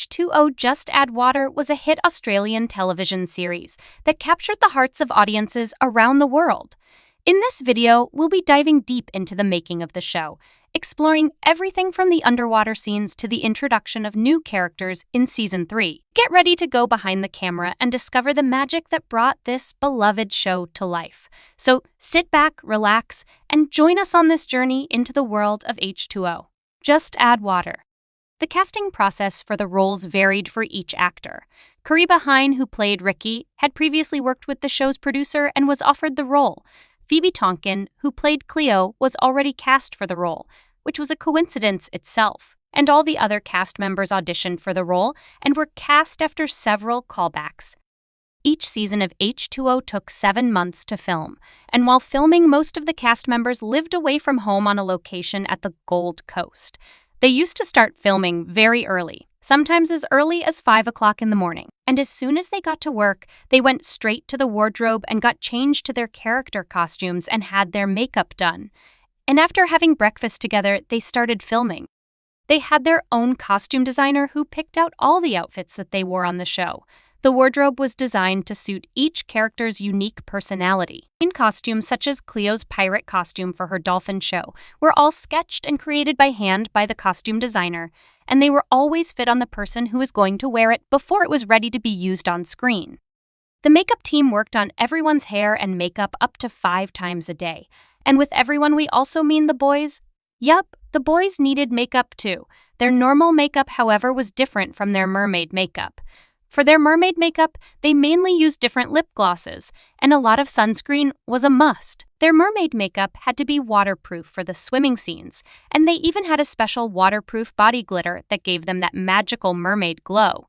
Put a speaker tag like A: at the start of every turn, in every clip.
A: H2o Just Add Water was a hit Australian television series that captured the hearts of audiences around the world. In this video, we'll be diving deep into the making of the show, exploring everything from the underwater scenes to the introduction of new characters in Season 3. Get ready to go behind the camera and discover the magic that brought this beloved show to life. So sit back, relax, and join us on this journey into the world of H2o. Just Add Water. The casting process for the roles varied for each actor. Kariba Hine, who played Ricky, had previously worked with the show's producer and was offered the role. Phoebe Tonkin, who played Cleo, was already cast for the role, which was a coincidence itself. And all the other cast members auditioned for the role and were cast after several callbacks. Each season of H2o took 7 months to film, and while filming, most of the cast members lived away from home on a location at the Gold Coast. They used to start filming very early, sometimes as early as 5 o'clock in the morning. And as soon as they got to work, they went straight to the wardrobe and got changed to their character costumes and had their makeup done. And after having breakfast together, they started filming. They had their own costume designer who picked out all the outfits that they wore on the show. The wardrobe was designed to suit each character's unique personality. Costumes such as Cleo's pirate costume for her dolphin show were all sketched and created by hand by the costume designer, and they were always fit on the person who was going to wear it before it was ready to be used on screen. The makeup team worked on everyone's hair and makeup up to 5 times a day. And with everyone, we also mean the boys. Yup, the boys needed makeup too. Their normal makeup, however, was different from their mermaid makeup. For their mermaid makeup, they mainly used different lip glosses, and a lot of sunscreen was a must. Their mermaid makeup had to be waterproof for the swimming scenes, and they even had a special waterproof body glitter that gave them that magical mermaid glow.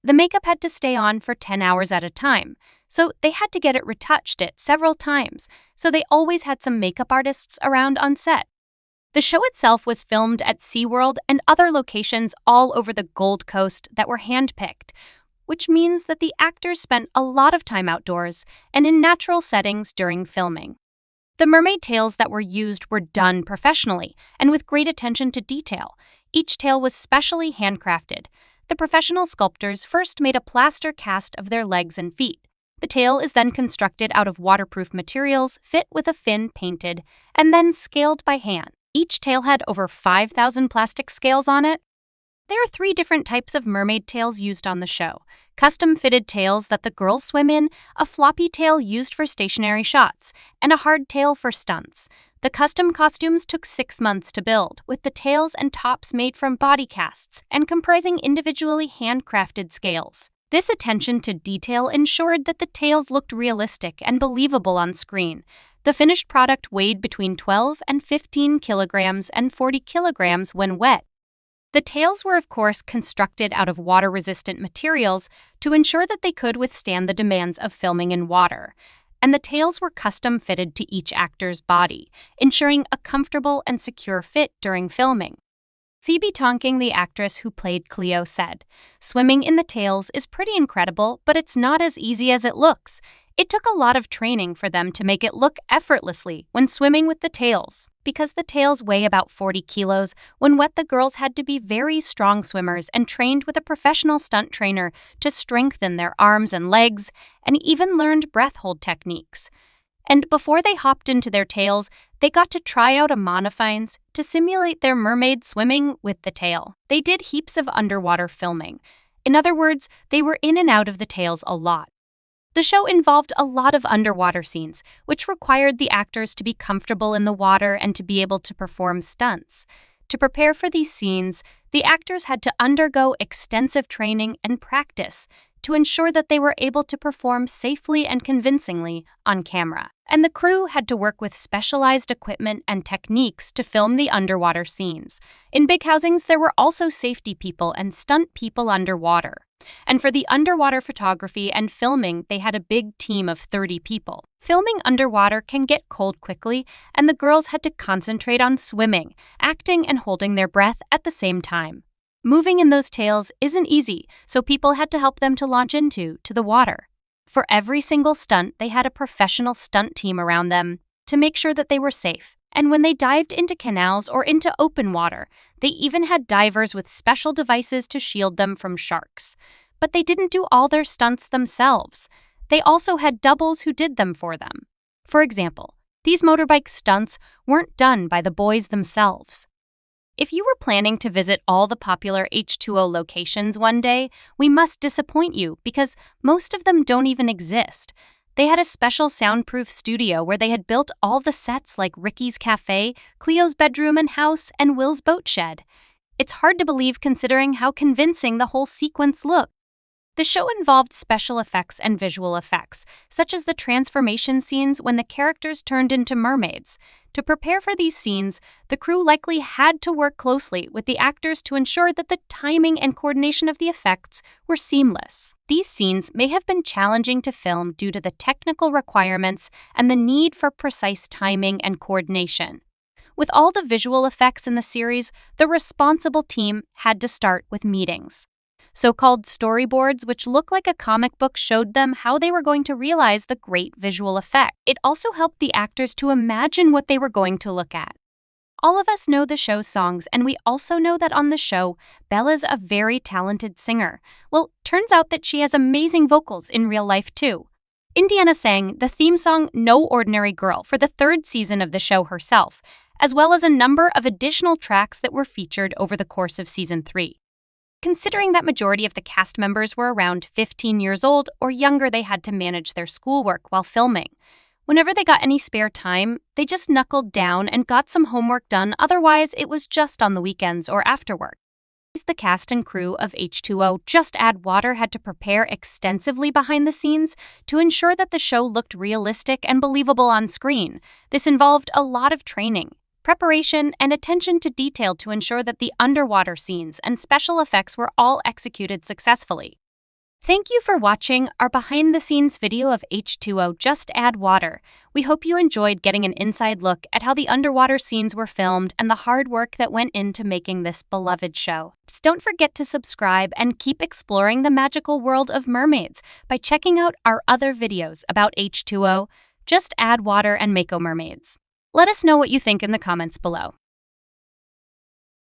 A: The makeup had to stay on for 10 hours at a time, so they had to get it retouched several times, so they always had some makeup artists around on set. The show itself was filmed at SeaWorld and other locations all over the Gold Coast that were handpicked, which means that the actors spent a lot of time outdoors and in natural settings during filming. The mermaid tails that were used were done professionally and with great attention to detail. Each tail was specially handcrafted. The professional sculptors first made a plaster cast of their legs and feet. The tail is then constructed out of waterproof materials, fit with a fin painted, and then scaled by hand. Each tail had over 5,000 plastic scales on it. There are 3 different types of mermaid tails used on the show. Custom-fitted tails that the girls swim in, a floppy tail used for stationary shots, and a hard tail for stunts. The custom costumes took 6 months to build, with the tails and tops made from body casts and comprising individually handcrafted scales. This attention to detail ensured that the tails looked realistic and believable on screen. The finished product weighed between 12 and 15 kilograms and 40 kilograms when wet. The tails were, of course, constructed out of water-resistant materials to ensure that they could withstand the demands of filming in water. And the tails were custom-fitted to each actor's body, ensuring a comfortable and secure fit during filming. Phoebe Tonkin, the actress who played Cleo, said, "Swimming in the tails is pretty incredible, but it's not as easy as it looks. It took a lot of training for them to make it look effortlessly when swimming with the tails. Because the tails weigh about 40 kilos, when wet the girls had to be very strong swimmers and trained with a professional stunt trainer to strengthen their arms and legs, and even learned breath hold techniques. And before they hopped into their tails, they got to try out a monofines to simulate their mermaid swimming with the tail. They did heaps of underwater filming. In other words, they were in and out of the tails a lot. The show involved a lot of underwater scenes, which required the actors to be comfortable in the water and to be able to perform stunts. To prepare for these scenes, the actors had to undergo extensive training and practice to ensure that they were able to perform safely and convincingly on camera. And the crew had to work with specialized equipment and techniques to film the underwater scenes. In big housings, there were also safety people and stunt people underwater. And for the underwater photography and filming, they had a big team of 30 people. Filming underwater can get cold quickly, and the girls had to concentrate on swimming, acting, and holding their breath at the same time. Moving in those tails isn't easy, so people had to help them to launch into the water. For every single stunt, they had a professional stunt team around them to make sure that they were safe. And when they dived into canals or into open water, they even had divers with special devices to shield them from sharks. But they didn't do all their stunts themselves. They also had doubles who did them for them. For example, these motorbike stunts weren't done by the boys themselves. If you were planning to visit all the popular H2o locations one day, we must disappoint you because most of them don't even exist. They had a special soundproof studio where they had built all the sets like Ricky's Cafe, Cleo's bedroom and house, and Will's boat shed. It's hard to believe considering how convincing the whole sequence looked. The show involved special effects and visual effects, such as the transformation scenes when the characters turned into mermaids. To prepare for these scenes, the crew likely had to work closely with the actors to ensure that the timing and coordination of the effects were seamless. These scenes may have been challenging to film due to the technical requirements and the need for precise timing and coordination. With all the visual effects in the series, the responsible team had to start with meetings. So-called storyboards, which look like a comic book, showed them how they were going to realize the great visual effect. It also helped the actors to imagine what they were going to look at. All of us know the show's songs, and we also know that on the show, Bella's a very talented singer. Well, turns out that she has amazing vocals in real life too. Indiana sang the theme song No Ordinary Girl for the 3rd season of the show herself, as well as a number of additional tracks that were featured over the course of Season 3. Considering that majority of the cast members were around 15 years old or younger, they had to manage their schoolwork while filming. Whenever they got any spare time, they just knuckled down and got some homework done, otherwise it was just on the weekends or after work. The cast and crew of H2o Just Add Water had to prepare extensively behind the scenes to ensure that the show looked realistic and believable on screen. This involved a lot of training, preparation, and attention to detail to ensure that the underwater scenes and special effects were all executed successfully. Thank you for watching our behind-the-scenes video of H2o Just Add Water. We hope you enjoyed getting an inside look at how the underwater scenes were filmed and the hard work that went into making this beloved show. Don't forget to subscribe and keep exploring the magical world of mermaids by checking out our other videos about H2o, Just Add Water, and Mako Mermaids. Let us know what you think in the comments below.